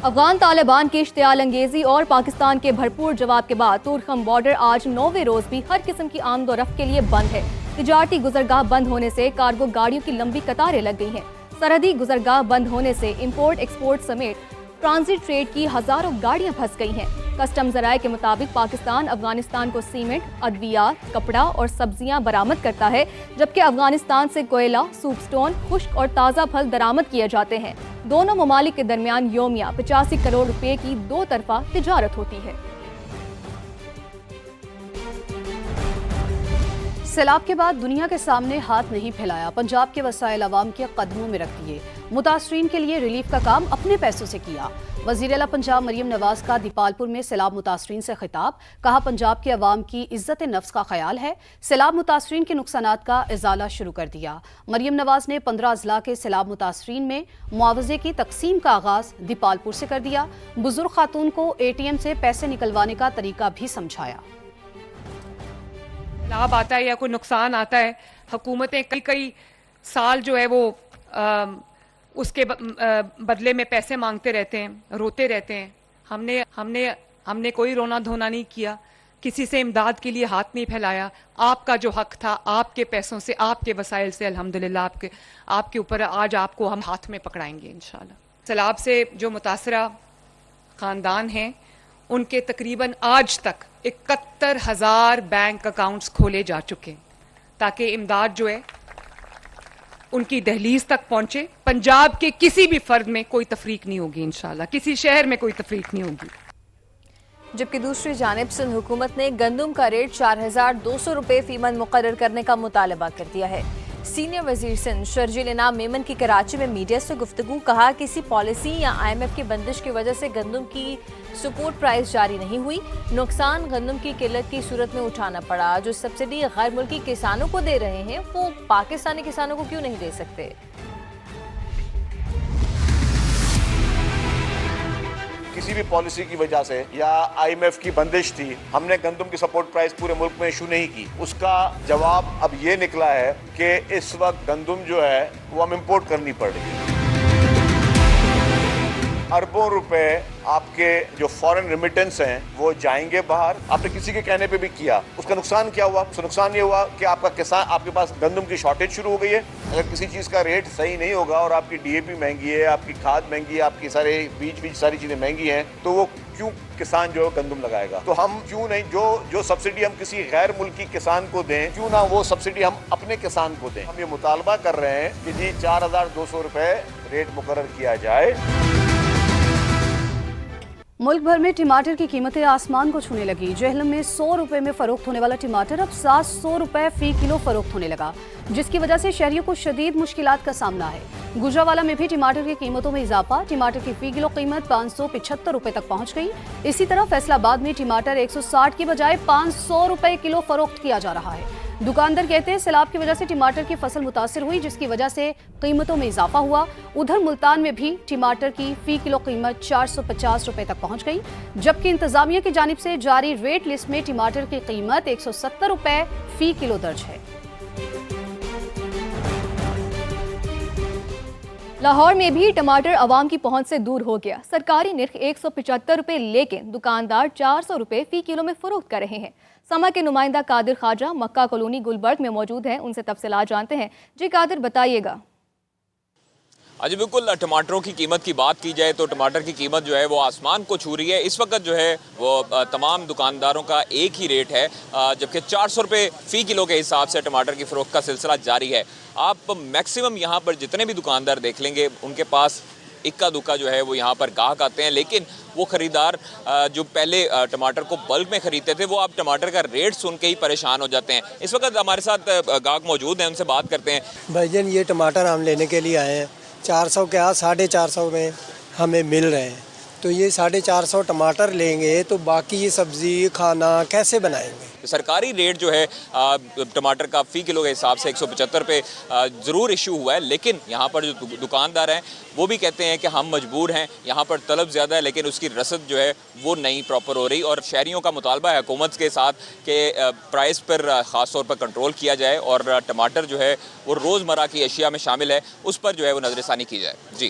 افغان طالبان کی اشتعال انگیزی اور پاکستان کے بھرپور جواب کے بعد تورخم بارڈر آج 9ویں روز بھی ہر قسم کی آمد و رفت کے لیے بند ہے۔ تجارتی گزرگاہ بند ہونے سے کارگو گاڑیوں کی لمبی قطاریں لگ گئی ہیں۔ سرحدی گزرگاہ بند ہونے سے امپورٹ ایکسپورٹ سمیت ٹرانزٹ ٹریڈ کی ہزاروں گاڑیاں پھنس گئی ہیں۔ کسٹم ذرائع کے مطابق پاکستان افغانستان کو سیمنٹ، ادویات، کپڑا اور سبزیاں برآمد کرتا ہے، جبکہ افغانستان سے کوئلہ، سوپ سٹون، خشک اور تازہ پھل درآمد کیے جاتے ہیں۔ دونوں ممالک کے درمیان یومیہ 85 کروڑ روپے کی دو طرفہ تجارت ہوتی ہے۔ سیلاب کے بعد دنیا کے سامنے ہاتھ نہیں پھیلایا، پنجاب کے وسائل عوام کے قدموں میں رکھ دیے، متاثرین کے لیے ریلیف کا کام اپنے پیسوں سے کیا۔ وزیر اعلیٰ پنجاب مریم نواز کا دیپالپور میں سیلاب متاثرین سے خطاب، کہا پنجاب کے عوام کی عزت نفس کا خیال ہے، سیلاب متاثرین کے نقصانات کا ازالہ شروع کر دیا۔ مریم نواز نے 15 اضلاع کے سیلاب متاثرین میں معاوضے کی تقسیم کا آغاز دیپالپور سے کر دیا، بزرگ خاتون کو ATM سے پیسے نکلوانے کا طریقہ بھی سمجھایا۔ سیلاب آتا ہے یا کوئی نقصان آتا ہے، حکومتیں کئی سال جو ہے وہ اس کے بدلے میں پیسے مانگتے رہتے ہیں، روتے رہتے ہیں۔ ہم نے کوئی رونا دھونا نہیں کیا، کسی سے امداد کے لیے ہاتھ نہیں پھیلایا۔ آپ کا جو حق تھا آپ کے پیسوں سے، آپ کے وسائل سے الحمدللہ آپ کے اوپر آج آپ کو ہم ہاتھ میں پکڑائیں گے انشاءاللہ۔ سیلاب سے جو متاثرہ خاندان ہیں ان کے تقریباً آج تک 71,000 بینک اکاؤنٹس کھولے جا چکے ہیں تاکہ امداد جو ہے ان کی دہلیز تک پہنچے۔ پنجاب کے کسی بھی فرد میں کوئی تفریق نہیں ہوگی انشاءاللہ، کسی شہر میں کوئی تفریق نہیں ہوگی۔ جبکہ دوسری جانب سندھ حکومت نے گندم کا ریٹ 4,200 روپے فی من مقرر کرنے کا مطالبہ کر دیا ہے۔ سینئر وزیر سندھ شرجیل انعام میمن کی کراچی میں میڈیا سے گفتگو، کہا کسی پالیسی یا IMF کی بندش کی وجہ سے گندم کی سپورٹ پرائز جاری نہیں ہوئی، نقصان گندم کی قلت کی صورت میں اٹھانا پڑا۔ جو سبسڈی غیر ملکی کسانوں کو دے رہے ہیں وہ پاکستانی کسانوں کو کیوں نہیں دے سکتے؟ کسی بھی پالیسی کی وجہ سے یا IMF کی بندش تھی، ہم نے گندم کی سپورٹ پرائز پورے ملک میں ایشو نہیں کی۔ اس کا جواب اب یہ نکلا ہے کہ اس وقت گندم جو ہے وہ ہم امپورٹ کرنی پڑ رہی ہے۔ اربوں روپے آپ کے جو فورن ریمیٹنس ہیں وہ جائیں گے باہر۔ آپ نے کسی کے کہنے پہ بھی کیا، اس کا نقصان کیا ہوا؟ اس کا نقصان یہ ہوا کہ آپ کا کسان، آپ کے پاس گندم کی شارٹیج شروع ہو گئی ہے۔ اگر کسی چیز کا ریٹ صحیح نہیں ہوگا اور آپ کی DAP مہنگی ہے، آپ کی کھاد مہنگی ہے، آپ کی سارے بیج ساری چیزیں مہنگی ہیں، تو وہ کیوں کسان جو ہے گندم لگائے گا؟ تو ہم کیوں نہیں جو سبسڈی ہم کسی غیر ملکی کسان کو دیں، کیوں نہ وہ سبسڈی ہم اپنے کسان کو دیں؟ ہم یہ مطالبہ کر رہے ہیں کہ جی 4,200 روپے ریٹ مقرر کیا جائے۔ ملک بھر میں ٹماٹر کی قیمتیں آسمان کو چھونے لگی۔ جہلم میں 100 روپے میں فروخت ہونے والا ٹماٹر اب 700 روپے فی کلو فروخت ہونے لگا، جس کی وجہ سے شہریوں کو شدید مشکلات کا سامنا ہے۔ گجرانوالہ میں بھی ٹماٹر کی قیمتوں میں اضافہ، ٹماٹر کی فی کلو قیمت 575 روپے تک پہنچ گئی۔ اسی طرح فیصل آباد میں ٹماٹر 160 کی بجائے 500 روپے کلو فروخت کیا جا رہا ہے۔ دکاندار کہتے ہیں سیلاب کی وجہ سے ٹماٹر کی فصل متاثر ہوئی، جس کی وجہ سے قیمتوں میں اضافہ ہوا۔ ادھر ملتان میں بھی ٹماٹر کی فی کلو قیمت 450 روپے تک پہنچ گئی، جبکہ انتظامیہ کی جانب سے جاری ریٹ لسٹ میں ٹماٹر کی قیمت 170 روپے فی کلو درج ہے۔ لاہور میں بھی ٹماٹر عوام کی پہنچ سے دور ہو گیا۔ سرکاری نرخ 175 روپے لیکن دکاندار 400 روپے فی کلو میں فروخت کر رہے ہیں۔ سما کے نمائندہ قادر خواجہ مکہ کالونی گلبرگ میں موجود ہیں، ان سے تفصیلات جانتے ہیں۔ جی قادر، بتائیے گا۔ جی بالکل، ٹماٹروں کی قیمت کی بات کی جائے تو ٹماٹر کی قیمت جو ہے وہ آسمان کو چھو رہی ہے۔ اس وقت جو ہے وہ تمام دکانداروں کا ایک ہی ریٹ ہے، جبکہ 400 روپے فی کلو کے حساب سے ٹماٹر کی فروخت کا سلسلہ جاری ہے۔ آپ میکسیمم یہاں پر جتنے بھی دکاندار دیکھ لیں گے ان کے پاس اکا دکا جو ہے وہ یہاں پر گاہک آتے ہیں، لیکن وہ خریدار جو پہلے ٹماٹر کو بلک میں خریدتے تھے وہ اب ٹماٹر کا ریٹ سن کے ہی پریشان ہو جاتے ہیں۔ اس وقت ہمارے ساتھ گاہک موجود ہیں، ان سے بات کرتے ہیں۔ بھائی جان، یہ ٹماٹر ہم لینے کے لیے آئے ہیں، 400 کے 450 میں ہمیں مل رہے ہیں، تو یہ 450 ٹماٹر لیں گے تو باقی یہ سبزی کھانا کیسے بنائیں گے؟ سرکاری ریٹ جو ہے ٹماٹر کا فی کلو کے حساب سے 175 روپے ضرور ایشو ہوا ہے، لیکن یہاں پر جو دکاندار ہیں وہ بھی کہتے ہیں کہ ہم مجبور ہیں، یہاں پر طلب زیادہ ہے لیکن اس کی رسد جو ہے وہ نہیں پراپر ہو رہی، اور شہریوں کا مطالبہ ہے حکومت کے ساتھ کہ پرائس پر خاص طور پر کنٹرول کیا جائے اور ٹماٹر جو ہے وہ روزمرہ کی اشیاء میں شامل ہے اس پر جو ہے وہ نظر ثانی کی جائے۔ جی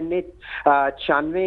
NA 96,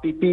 PP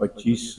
25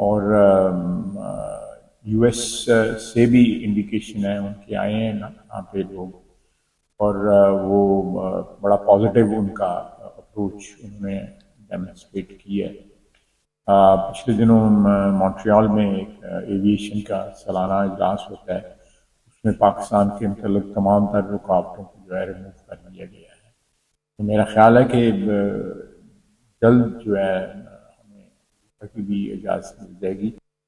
اور US سے بھی انڈیکیشن ہے، ان کے آئے ہیں یہاں پہ لوگ، اور وہ بڑا پازیٹیو ان کا اپروچ انہوں نے ڈیمونسٹریٹ کی ہے۔ پچھلے دنوں مونٹریال میں ایک ایویشن کا سالانہ اجلاس ہوتا ہے، اس میں پاکستان کے متعلق تمام تر رکاوٹوں کو جو ہے ریموو کر دیا گیا ہے۔ تو میرا خیال ہے کہ جلد جو ہے ہمیں بھی اجازت مل جائے گی۔